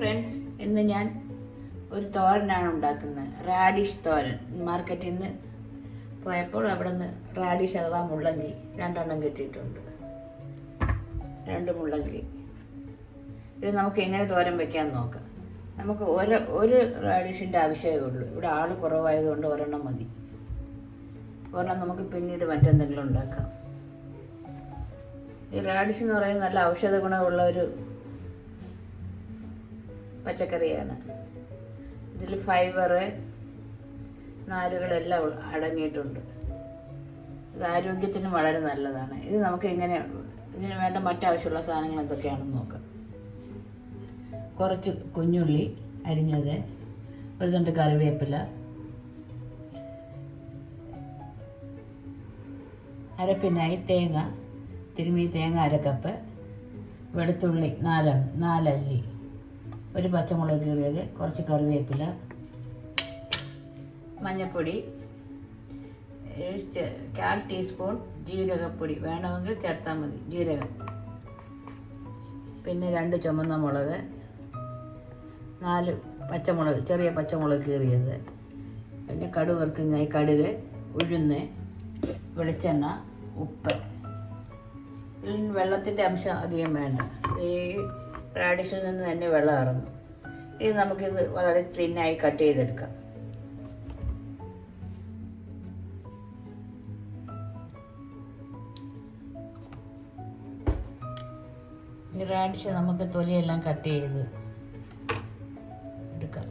Friends, ഇന്ന് ഞാൻ ഒരു തോരനാണ് ഉണ്ടാക്കുന്നത്. റാഡിഷ് തോരൻ. മാർക്കറ്റിൽ നിന്ന് പോയപ്പോൾ അവിടെ നിന്ന് റാഡിഷ് അഥവാ മുള്ളങ്കി 2 കിട്ടിയിട്ടുണ്ട്. 2 മുള്ളങ്കി. ഇത് നമുക്ക് എങ്ങനെ തോരൻ വെക്കാമെന്ന് നോക്കാം. നമുക്ക് ഒരു റാഡിഷിൻ്റെ ആവശ്യമേ ഉള്ളൂ. ഇവിടെ ആൾ കുറവായതുകൊണ്ട് ഒരെണ്ണം മതി. ഒരെണ്ണം നമുക്ക് പിന്നീട് മറ്റെന്തെങ്കിലും ഉണ്ടാക്കാം. ഈ റാഡിഷ് എന്ന് പറയുന്നത് നല്ല ഔഷധ ഗുണമുള്ള ഒരു പച്ചക്കറിയാണ്. ഇതിൽ ഫൈബർ, നാരുകളെല്ലാം അടങ്ങിയിട്ടുണ്ട്. ഇത് ആരോഗ്യത്തിന് വളരെ നല്ലതാണ്. ഇത് നമുക്ക് ഇതിന് വേണ്ട മറ്റാവശ്യമുള്ള സാധനങ്ങൾ എന്തൊക്കെയാണെന്ന് നോക്കാം. കുറച്ച് കുഞ്ഞുള്ളി അരിഞ്ഞത്, ഒരു തണ്ട് കറിവേപ്പില, അരപ്പിനായി തേങ്ങ, തേങ്ങ 1 കപ്പ്, വെളുത്തുള്ളി 4 അല്ലി, ഒരു പച്ചമുളക് കീറിയത്, കുറച്ച് കറിവേപ്പില, മഞ്ഞൾപ്പൊടി, 1/4 ടീസ്പൂൺ ജീരകപ്പൊടി, വേണമെങ്കിൽ ചേർത്താൽ മതി, ജീരകം, പിന്നെ 2 ചുമന്ന മുളക്, 4 പച്ചമുളക്, ചെറിയ പച്ചമുളക് കീറിയത്, പിന്നെ കടുക് വറുക്കുന്നതായി കടുക്, ഉഴുന്ന്, വെളിച്ചെണ്ണ, ഉപ്പ്. ഇതിൽ വെള്ളത്തിൻ്റെ അംശം അധികം വേണ്ട. ഈ റാഡിഷിൽ നിന്ന് തന്നെ വെള്ളം ഇറങ്ങും. ഇത് നമുക്കിത് വളരെ തിന്നായി കട്ട് ചെയ്തെടുക്കാം. ഈ റാഡിഷ് നമുക്ക് തൊലിയെല്ലാം കട്ട് ചെയ്ത് എടുക്കാം.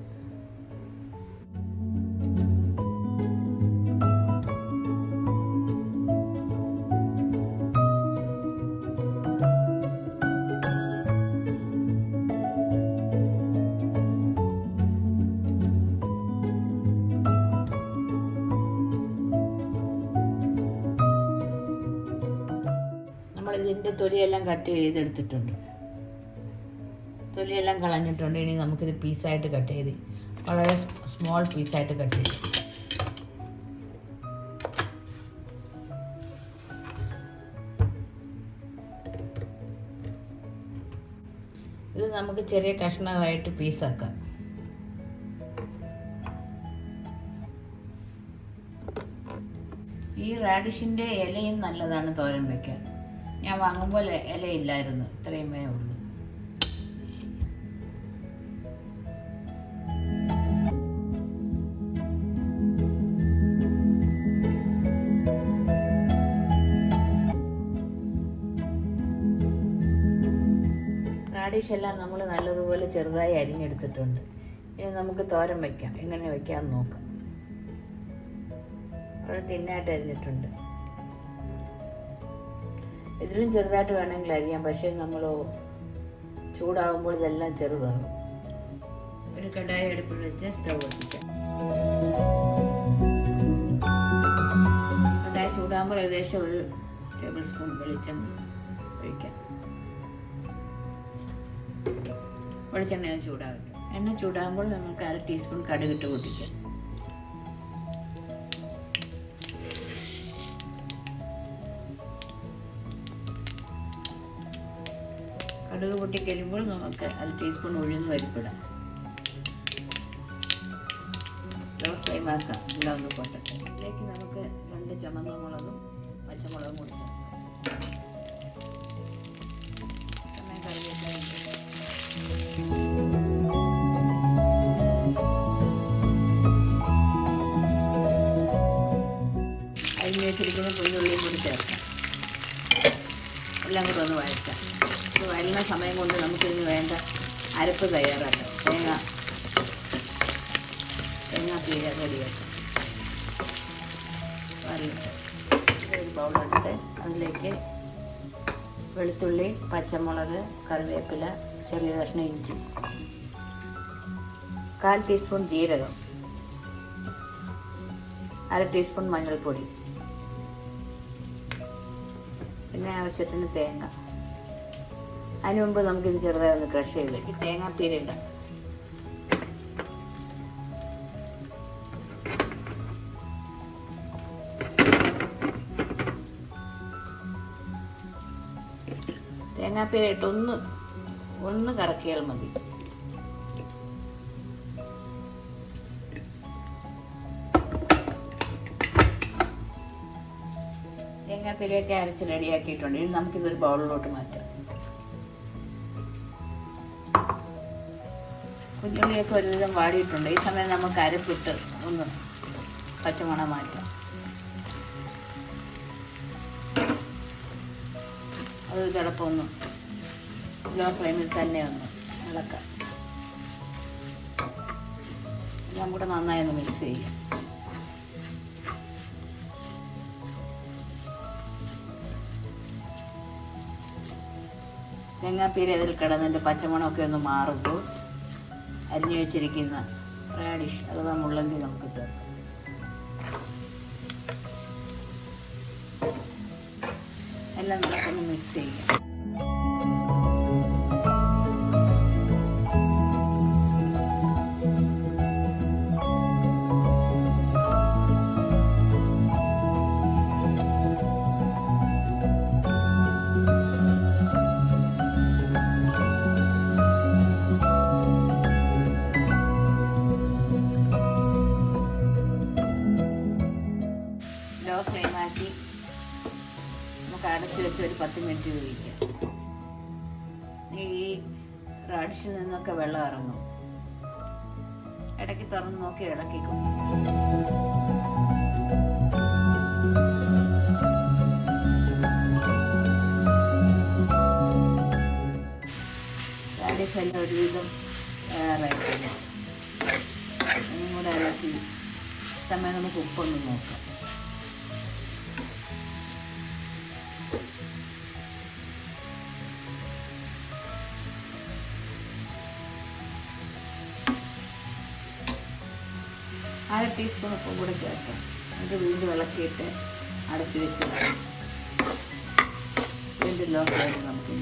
ഇതിൻ്റെ തൊലിയെല്ലാം കട്ട് ചെയ്തെടുത്തിട്ടുണ്ട്. തൊലിയെല്ലാം കളഞ്ഞിട്ടുണ്ട്. ഇനി നമുക്കിത് പീസായിട്ട് കട്ട് ചെയ്ത്, വളരെ സ്മോൾ പീസായിട്ട് കട്ട് ചെയ്ത്, ഇത് നമുക്ക് ചെറിയ കഷ്ണമായിട്ട് പീസാക്കാം. ഈ റാഡിഷിൻ്റെ ഇലയും നല്ലതാണ് തോരൻ വയ്ക്കാൻ. ഞാൻ വാങ്ങുമ്പോൾ ഇലയില്ലായിരുന്നു, ഇത്രയുമേ ഉള്ളൂ. റാഡിഷ് എല്ലാം നമ്മൾ നല്ലതുപോലെ ചെറുതായി അരിഞ്ഞെടുത്തിട്ടുണ്ട്. ഇനി നമുക്ക് തോരൻ വയ്ക്കാം. എങ്ങനെ വയ്ക്കാമെന്ന് നോക്കാം. വളരെ തിന്നായിട്ട് അരിഞ്ഞിട്ടുണ്ട്. ഇതിലും ചെറുതായിട്ട് വേണമെങ്കിൽ അരിയാം, പക്ഷേ നമ്മൾ ചൂടാകുമ്പോൾ ഇതെല്ലാം ചെറുതാകും. ഒരു കടായി അടുപ്പിൽ വെച്ച് സ്റ്റൗ കത്തിക്കാം. കടായി ചൂടാകുമ്പോൾ ഏകദേശം 1 ടേബിൾ സ്പൂൺ വെളിച്ചെണ്ണ ഒഴിക്കാം. വെളിച്ചെണ്ണ ചൂടാകട്ടെ. എണ്ണ ചൂടാകുമ്പോൾ നമുക്ക് 1/2 ടീസ്പൂൺ കടുകിട്ട് പൊട്ടിക്കാം. കടുക് പൊട്ടിക്കഴിയുമ്പോൾ നമുക്ക് 1/2 ടീസ്പൂൺ ഉഴുന്ന് പരിപ്പിടാം. ലോ ഫ്ലെയിം ആക്കാം. എല്ലാം ഒന്ന് പൊട്ടട്ടെ. ഇതിലേക്ക് നമുക്ക് 2 ചുമന്ന മുളകും പച്ചമുളകും കൂടി അരിഞ്ഞ് വെച്ചിരിക്കുന്ന കുഞ്ഞുള്ളിയും കൂടി ചേർക്കാം. എല്ലാം കൂടെ ഒന്ന് വഴറ്റാം. ഇത് വഴലുന്ന സമയം കൊണ്ട് നമുക്കിതിന് വേണ്ട അരപ്പ് തയ്യാറാക്കാം. തേങ്ങാപ്പീര റെഡിയാക്കാം. ഒരു ബൗളെടുത്ത് അതിലേക്ക് വെളുത്തുള്ളി, പച്ചമുളക്, കറിവേപ്പില, ചെറിയ കഷ്ണം ഇഞ്ചി, 1/4 ടീസ്പൂൺ ജീരകം, 1/2 ടീസ്പൂൺ മഞ്ഞൾപ്പൊടി, പിന്നെ ആവശ്യത്തിന് തേങ്ങ. അതിന് മുമ്പ് നമുക്കിത് ചെറുതായി ഒന്ന് ക്രഷ് ചെയ്ത് ഈ തേങ്ങാപ്പീര ഇടാം. തേങ്ങാപ്പീര ഇട്ട് ഒന്ന് കറക്കിയാൽ മതി. തേങ്ങാപ്പീരയൊക്കെ അരച്ച് റെഡിയാക്കിയിട്ടുണ്ട്. ഇനി നമുക്കിതൊരു ബൗളിലോട്ട് മാറ്റാം. കുഞ്ഞുള്ളിയൊക്കെ ഒരുവിധം വാടിയിട്ടുണ്ട്. ഈ സമയം നമുക്ക് അരപ്പിട്ട് ഒന്ന് പച്ചമണം മാറ്റാം. അത് ചിലപ്പോൾ ലോ ഫ്ലെയിമിൽ തന്നെ ഒന്ന് ഇളക്കാം. എല്ലാം കൂടെ നന്നായി ഒന്ന് മിക്സ് ചെയ്യാം. തേങ്ങാപ്പീര ഇതിൽ കിടന്നതിൻ്റെ പച്ചമണമൊക്കെ ഒന്ന് മാറുമ്പോൾ അരിഞ്ഞു വെച്ചിരിക്കുന്ന റാഡിഷ് അഥവാ മുള്ളങ്കി നമുക്ക് ചേർക്കാം. എല്ലാം നമുക്കൊന്ന് മിക്സ് ചെയ്യാം. ലോ ഫ്ലെയിമാക്കി നമുക്ക് അടച്ചു വെച്ച് ഒരു 10 മിനിറ്റ് വേവിക്കാം. ഈ റാഡിഷിൽ നിന്നൊക്കെ വെള്ളം ഇറങ്ങും. ഇടയ്ക്ക് തുറന്ന് നോക്കി ഇളക്കിക്കും. റാഡിഷ് എല്ലാം ഒരുവിധം തയ്യാറായിട്ടുണ്ട്. ഒന്നും കൂടെ ഇളക്കി സമയം നമുക്ക് ഉപ്പൊന്ന് നോക്കാം. അര ടീസ്പൂൺ ഉപ്പും കൂടെ ചേർക്കാം. അത് വീണ്ടും ഇളക്കിയിട്ട് അടച്ചു വെച്ച് വീണ്ടും ലോ ഫ്ലെയിമിൽ നമുക്ക്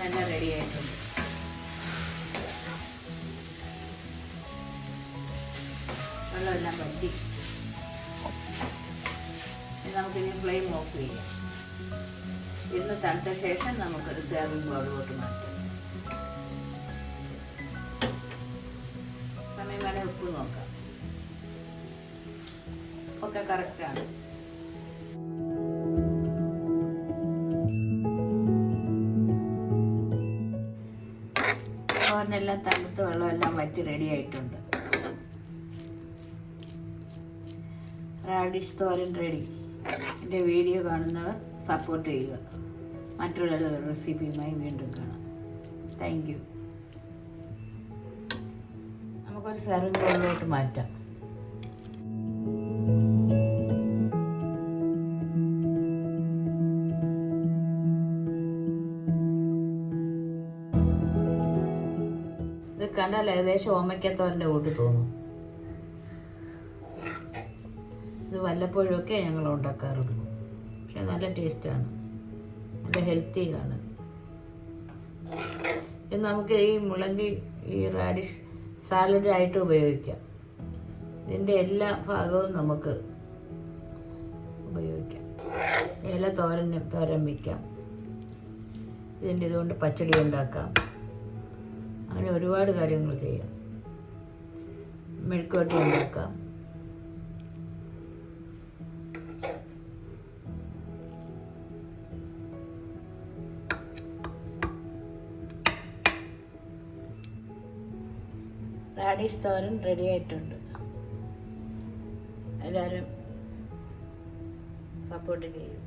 എല്ലാം റെഡി ആയിട്ടുണ്ട്. വെള്ളമെല്ലാം പറ്റി നമുക്കിനി ഫ്ലെയിം ഓഫ് ചെയ്യാം. ഇന്ന് തണുത്ത ശേഷം നമുക്കൊരു സെർവിങ് ബൗളിലോട്ട് മാറ്റാം. സമയം വേണേൽ ഉപ്പ് നോക്കാം. ഒക്കെ കറക്റ്റാണ്. തോരനെല്ലാം തണുത്ത വെള്ളമെല്ലാം വറ്റി റെഡി ആയിട്ടുണ്ട്. റാഡിഷ് തോരൻ റെഡി. എൻ്റെ വീഡിയോ കാണുന്നവർ സപ്പോർട്ട് ചെയ്യുക. മറ്റുള്ള റെസിപ്പിയുമായി വീണ്ടും കാണാം. Thank you. നമുക്കൊരു സെർവിങ് ബൗളിലോട്ട് മാറ്റാം. ഇത് കണ്ടാൽ ഏകദേശം ഓമയ്ക്കത്തോരൻ്റെ കൂട്ട് തോന്നും. ഇത് വല്ലപ്പോഴുമൊക്കെ ഞങ്ങൾ ഉണ്ടാക്കാറുള്ളൂ. പക്ഷെ നല്ല ടേസ്റ്റാണ്, നല്ല ഹെൽത്തിയാണ്. ഇത് നമുക്ക് ഈ മുള്ളങ്കി ഈ റാഡിഷ് സാലഡായിട്ട് ഉപയോഗിക്കാം. ഇതിൻ്റെ എല്ലാ ഭാഗവും നമുക്ക് ഉപയോഗിക്കാം. ഇല തോരൻ വയ്ക്കാം. ഇതിൻ്റെ ഇതുകൊണ്ട് പച്ചടി ഉണ്ടാക്കാം. അങ്ങനെ ഒരുപാട് കാര്യങ്ങൾ ചെയ്യാം. മെഴുക്കുവരട്ടി ഉണ്ടാക്കാം. റാഡിഷ് തോരൻ റെഡി ആയിട്ടുണ്ട്. എല്ലാവരും സപ്പോർട്ട് ചെയ്യും.